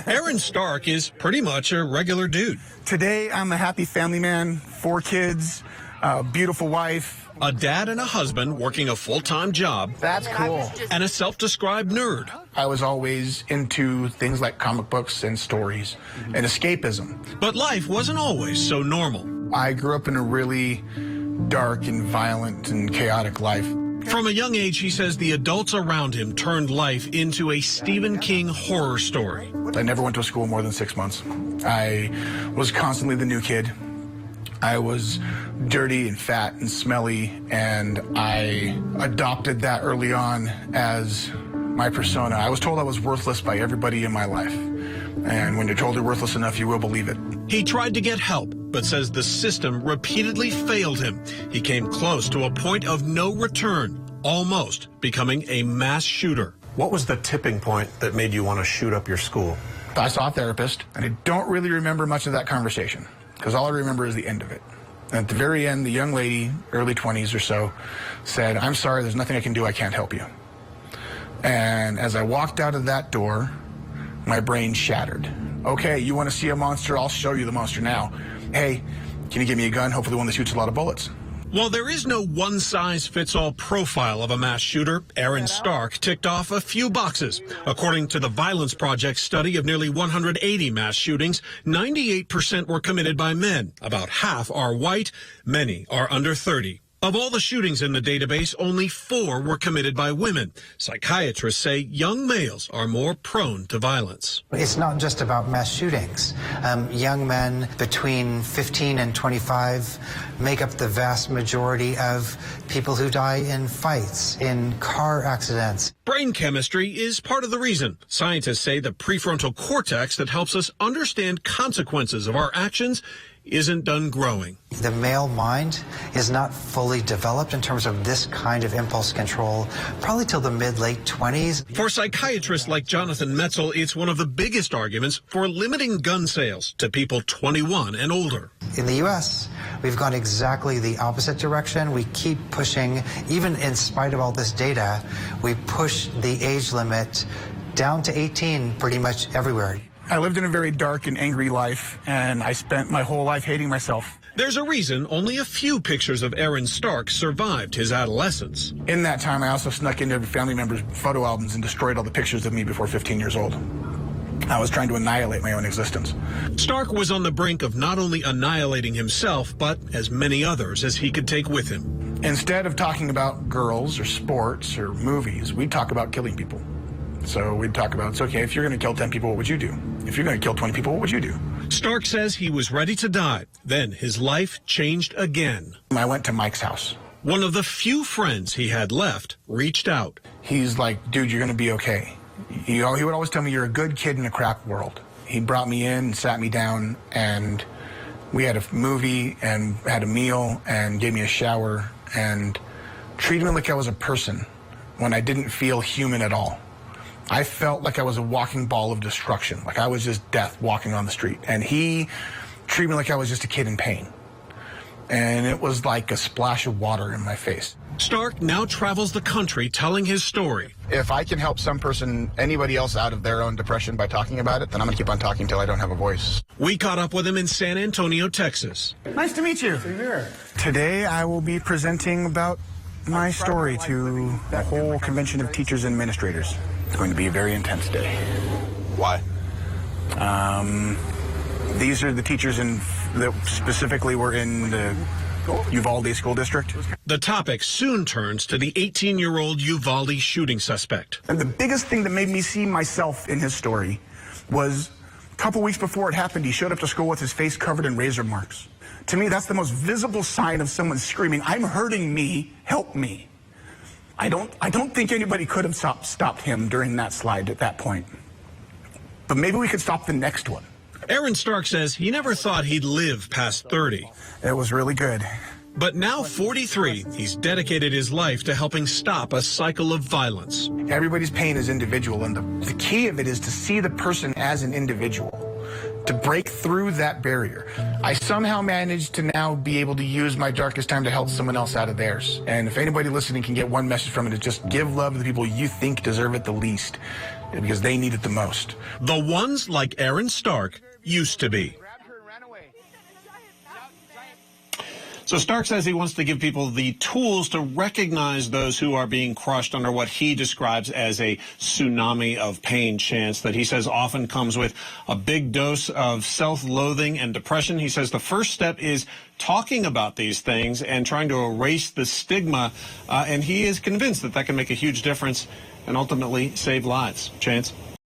Aaron Stark is pretty much a regular dude. Today, I'm a happy family man, 4 kids, a beautiful wife. A dad and a husband working a full-time job. That's cool. And a self-described nerd. I was always into things like comic books and stories and escapism. But life wasn't always so normal. I grew up in a really dark and violent and chaotic life. From a young age, he says the adults around him turned life into a Stephen King horror story. I never went to school more than 6 months. I was constantly the new kid. I was dirty and fat and smelly, and I adopted that early on as my persona. I was told I was worthless by everybody in my life. And when you're told you're worthless enough, you will believe it. He tried to get help, but says the system repeatedly failed him. He came close to a point of no return, almost becoming a mass shooter. What was the tipping point that made you want to shoot up your school? I saw a therapist, and I don't really remember much of that conversation, because all I remember is the end of it. And at the very end, the young lady, early 20s or so, said, "I'm sorry, there's nothing I can do, I can't help you." And as I walked out of that door, my brain shattered. Okay, you want to see a monster? I'll show you the monster now. Hey, can you give me a gun? Hopefully one that shoots a lot of bullets. While there is no one-size-fits-all profile of a mass shooter, Aaron Stark ticked off a few boxes. According to the Violence Project study of nearly 180 mass shootings, 98% were committed by men. About half are white, many are under 30. Of all the shootings in the database, only 4 were committed by women. Psychiatrists say young males are more prone to violence. It's not just about mass shootings. Young men between 15 and 25 make up the vast majority of people who die in fights, in car accidents. Brain chemistry is part of the reason. Scientists say the prefrontal cortex that helps us understand consequences of our actions isn't done growing. The male mind is not fully developed in terms of this kind of impulse control, probably till the mid-late 20s. For psychiatrists like Jonathan Metzl, it's one of the biggest arguments for limiting gun sales to people 21 and older. In the U.S., we've gone exactly the opposite direction. We keep pushing, even in spite of all this data, we push the age limit down to 18 pretty much everywhere. I lived in a very dark and angry life, and I spent my whole life hating myself. There's a reason only a few pictures of Aaron Stark survived his adolescence. In that time, I also snuck into family members' photo albums and destroyed all the pictures of me before 15 years old. I was trying to annihilate my own existence. Stark was on the brink of not only annihilating himself, but as many others as he could take with him. Instead of talking about girls or sports or movies, we'd talk about killing people. So we'd talk about, it's okay, if you're going to kill 10 people, what would you do? If you're going to kill 20 people, what would you do? Stark says he was ready to die. Then his life changed again. I went to Mike's house. One of the few friends he had left reached out. He's like, dude, you're going to be okay. He would always tell me, you're a good kid in a crap world. He brought me in and sat me down, and we had a movie and had a meal and gave me a shower and treated me like I was a person when I didn't feel human at all. I felt like I was a walking ball of destruction, like I was just death walking on the street. And he treated me like I was just a kid in pain. And it was like a splash of water in my face. Stark now travels the country telling his story. If I can help some person, anybody else out of their own depression by talking about it, then I'm going to keep on talking until I don't have a voice. We caught up with him in San Antonio, Texas. Nice to meet you. Same here. Today I will be presenting about my story to the whole convention of teachers and administrators. It's going to be a very intense day. Why? These are the teachers that specifically were in the Uvalde School District. The topic soon turns to the 18-year-old Uvalde shooting suspect. And the biggest thing that made me see myself in his story was a couple weeks before it happened, he showed up to school with his face covered in razor marks. To me, that's the most visible sign of someone screaming, "I'm hurting me, help me." I don't think anybody could have stopped him during that slide at that point. But maybe we could stop the next one. Aaron Stark says he never thought he'd live past 30. It was really good. But now 43, he's dedicated his life to helping stop a cycle of violence. Everybody's pain is individual, and the key of it is to see the person as an individual, to break through that barrier. I somehow managed to now be able to use my darkest time to help someone else out of theirs. And if anybody listening can get one message from it, it's just give love to the people you think deserve it the least. because they need it the most. The ones like Aaron Stark used to be. So Stark says he wants to give people the tools to recognize those who are being crushed under what he describes as a tsunami of pain chants that he says often comes with a big dose of self-loathing and depression. He says the first step is talking about these things and trying to erase the stigma, and he is convinced that that can make a huge difference and ultimately save lives. Chance?